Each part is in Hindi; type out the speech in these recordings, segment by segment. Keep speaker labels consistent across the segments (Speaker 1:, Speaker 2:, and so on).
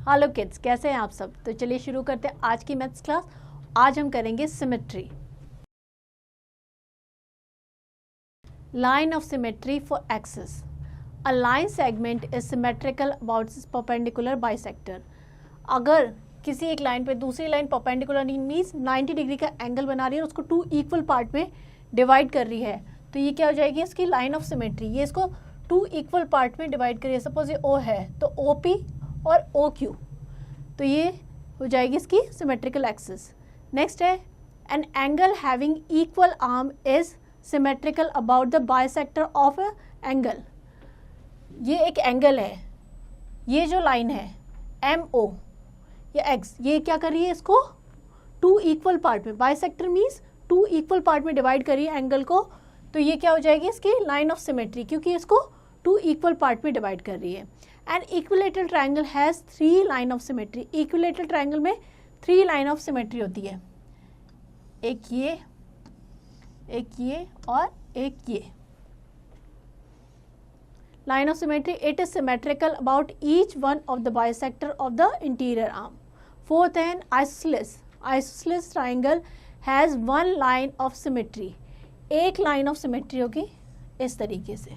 Speaker 1: हेलो किड्स, कैसे हैं आप सब। तो चलिए शुरू करते हैं आज की मैथ्स क्लास। आज हम करेंगे symmetry, line of symmetry for axis. A line segment is symmetrical about it's perpendicular bisector. अगर किसी एक लाइन पे दूसरी लाइन परपेंडिकुलर मीन्स 90 डिग्री का एंगल बना रही है और उसको टू इक्वल पार्ट में डिवाइड कर रही है, तो ये क्या हो जाएगी, इसकी लाइन ऑफ सिमेट्री। ये इसको टू इक्वल पार्ट में डिवाइड करिए। सपोज ये ओ है तो ओ पी और ओ क्यू, तो ये हो जाएगी इसकी सिमेट्रिकल एक्सिस। नेक्स्ट है an angle having equal arm is symmetrical about the bisector of a angle. ये एक एंगल है, ये जो लाइन है एम ओ या एक्स, ये क्या कर रही है, इसको टू इक्वल पार्ट में, bisector means two equal part में डिवाइड करिए एंगल को, तो ये क्या हो जाएगी, इसकी लाइन ऑफ सिमेट्री, क्योंकि इसको टू इक्वल पार्ट में डिवाइड कर रही है। And equilateral triangle has 3 line of symmetry. Equilateral triangle में 3 लाइन ऑफ सिमेट्री होती है, एक ये और एक ये। Line of symmetry, it is symmetrical about each one of the bisector of the interior arm. Fourth and isosceles triangle has 1 line of symmetry. एक लाइन ऑफ सिमेट्री होगी इस तरीके से।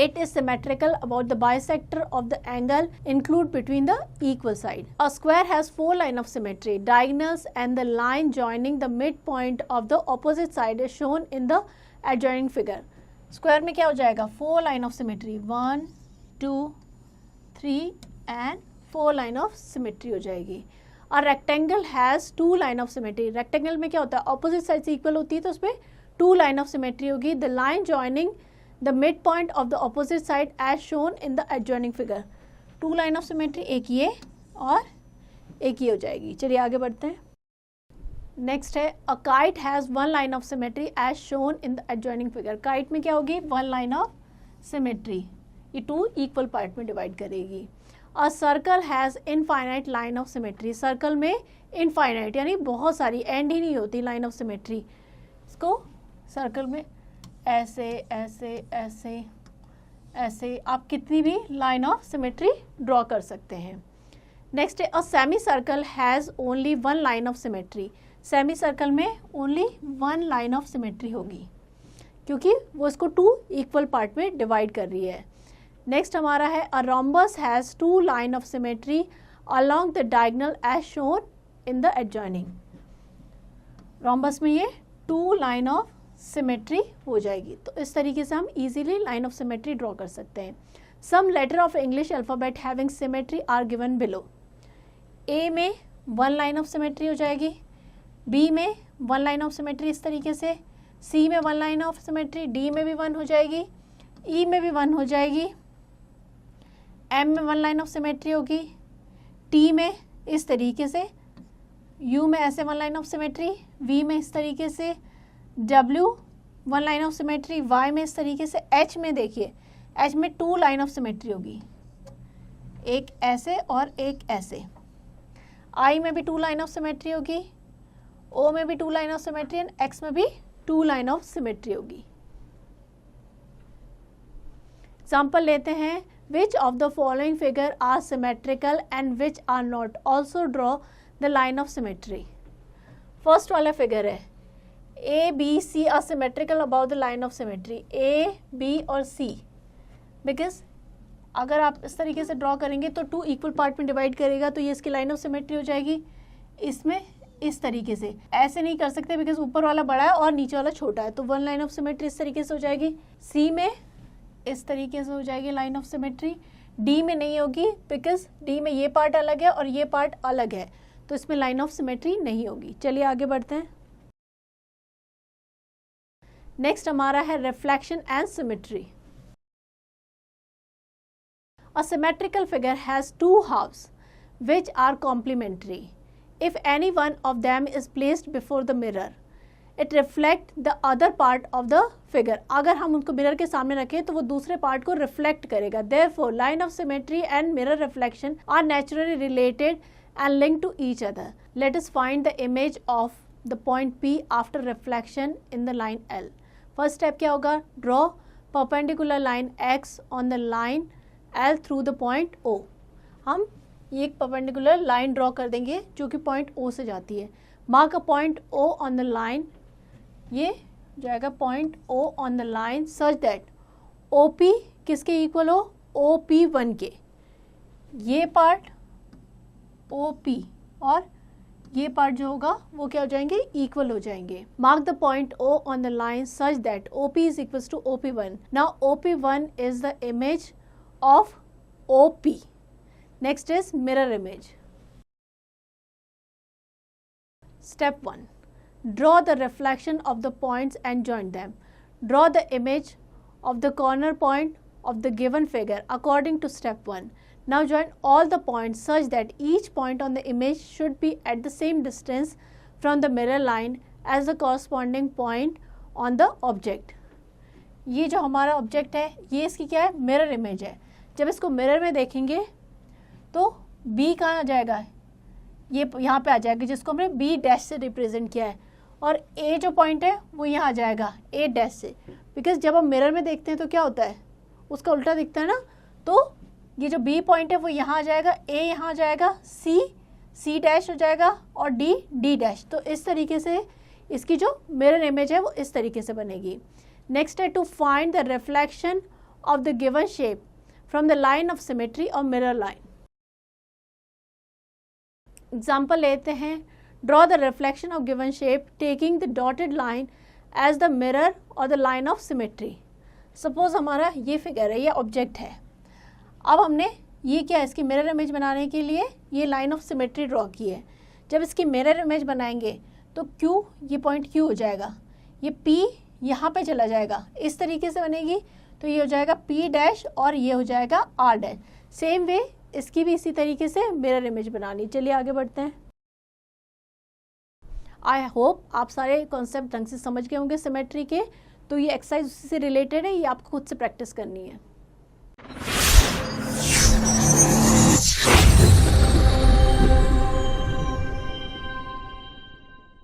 Speaker 1: It is symmetrical about the bisector of the angle include between the equal side. A square has 4 lines of symmetry. Diagonals and the line joining the midpoint of the opposite side is shown in the adjoining figure. Square में क्या हो जाएगा, 4 line of symmetry, 1, 2, 3 and 4 line of symmetry हो जाएगी। A rectangle has 2 line of symmetry. Rectangle में क्या होता है, opposite sides equal होती है तो उसमें 2 line of symmetry होगी। The line joining the midpoint of the opposite side as shown in the adjoining figure. 2 line of symmetry, एक ये और एक ये हो जाएगी। चलिए आगे बढ़ते हैं। नेक्स्ट है a kite has 1 line of symmetry as shown in the adjoining figure. kite में क्या होगी, 1 line of symmetry, ये 2 equal part में डिवाइड करेगी। a circle has infinite line of symmetry. Circle में infinite यानी बहुत सारी, एंड ही नहीं होती line of symmetry। इसको सर्कल में ऐसे ऐसे ऐसे ऐसे आप कितनी भी लाइन ऑफ सिमेट्री ड्रॉ कर सकते हैं। नेक्स्ट है a semi circle has only 1 line of symmetry. Semi circle में ओनली 1 लाइन ऑफ सिमेट्री होगी क्योंकि वो इसको 2 इक्वल पार्ट में डिवाइड कर रही है। नेक्स्ट हमारा है a rhombus has 2 line of symmetry along the diagonal as shown in the adjoining. Rhombus में ये 2 लाइन ऑफ सिमेट्री हो जाएगी। तो इस तरीके से हम easily line of symmetry draw कर सकते हैं। Some letter of English alphabet having symmetry are given below. A में 1 लाइन ऑफ सिमेट्री हो जाएगी, बी में 1 लाइन ऑफ सिमेट्री इस तरीके से, सी में 1 लाइन ऑफ सिमेट्री, डी में भी 1 हो जाएगी, ई में भी 1 हो जाएगी, एम में 1 लाइन ऑफ सिमेट्री होगी, टी में इस तरीके से, यू में ऐसे 1 लाइन ऑफ सिमेट्री, वी में इस तरीके से, W 1 line of symmetry, Y में इस तरीके से, H में देखिए, H में 2 लाइन ऑफ सिमेट्री होगी, एक ऐसे और एक ऐसे, I में भी 2 लाइन ऑफ सिमेट्री होगी, O में भी 2 line of symmetry and X में भी 2 लाइन ऑफ सिमेट्री होगी। एग्जाम्पल लेते हैं, which of the following figure are symmetrical and which are not, also draw the line of symmetry. First वाला फिगर है A, B, C are symmetrical about the line of symmetry. A, B और C, because अगर आप इस तरीके से ड्रॉ करेंगे तो 2 इक्वल पार्ट में डिवाइड करेगा तो ये इसकी लाइन ऑफ सिमेट्री हो जाएगी। इसमें इस तरीके से ऐसे नहीं कर सकते बिकॉज ऊपर वाला बड़ा है और नीचे वाला छोटा है, तो 1 लाइन ऑफ सिमेट्री इस तरीके से हो जाएगी। C में इस तरीके से हो जाएगी लाइन ऑफ सिमेट्री। D में नहीं होगी बिकॉज D में ये पार्ट अलग है और ये पार्ट अलग है, तो इसमें लाइन ऑफ सिमेट्री नहीं होगी। चलिए आगे बढ़ते हैं। नेक्स्ट हमारा है reflection and symmetry. A symmetrical figure has 2 halves which are complementary. If any one of them is placed before the mirror, it reflects the other part of the figure. अगर हम उनको मिरर के सामने रखें तो वो दूसरे पार्ट को रिफ्लेक्ट करेगा। Therefore, line of symmetry and mirror reflection are naturally related and linked to each other. Let us find the image of the point P after reflection in the line L. First step क्या होगा, draw perpendicular line x on the line L through the point O. हम ये एक परपेंडिकुलर लाइन ड्रॉ कर देंगे जो कि पॉइंट O से जाती है. Mark a point O on the line. ये जाएगा point O on the line such that OP किसके इक्वल हो, OP1 के. ये पार्ट OP और ये पार्ट जो होगा वो क्या हो जाएंगे, इक्वल हो जाएंगे. Mark the point O on the line such that OP is equal to OP1. Now OP1 is the image of OP. Next is mirror image. Step 1. Draw the reflection of the points and join them. Draw the image of the corner point of the given figure according to step 1. Now join all the points such that each point on the image should be at the same distance from the mirror line as the corresponding point on the object. ये जो हमारा ऑब्जेक्ट है ये इसकी क्या है, मिरर इमेज है. जब इसको मिरर में देखेंगे तो B कहाँ आ जाएगा, ये यहाँ पे आ जाएगा जिसको हमने B डैश से रिप्रेजेंट किया है. और A जो पॉइंट है वो यहाँ आ जाएगा A डैश से. बिकॉज जब हम मिरर में देखते हैं तो क्या होता है, उसका उल्टा दिखता है ना. तो ये जो B पॉइंट है वो यहाँ आ जाएगा, A यहाँ आ जाएगा, C डैश हो जाएगा और D डैश. तो इस तरीके से इसकी जो मिरर इमेज है वो इस तरीके से बनेगी. नेक्स्ट है to find the reflection of the given shape from the line of symmetry और मिरर लाइन. एग्जाम्पल लेते हैं. Draw the reflection of given shape taking the dotted line as the mirror और the line of symmetry. Suppose हमारा ये फिगर है, ये ऑब्जेक्ट है. अब हमने ये क्या, इसकी मिरर इमेज बनाने के लिए ये लाइन ऑफ सिमेट्री ड्रॉ की है. जब इसकी मिरर इमेज बनाएंगे तो Q, ये पॉइंट Q हो जाएगा, ये P यहाँ पे चला जाएगा, इस तरीके से बनेगी. तो ये हो जाएगा P डैश और ये हो जाएगा R डैश. सेम वे इसकी भी इसी तरीके से मिरर इमेज बनानी. चलिए आगे बढ़ते हैं. आई होप आप सारे कॉन्सेप्ट ढंग से समझ गए होंगे सिमेट्री के. तो ये एक्सरसाइज उसी से रिलेटेड है, ये आपको खुद से प्रैक्टिस करनी है.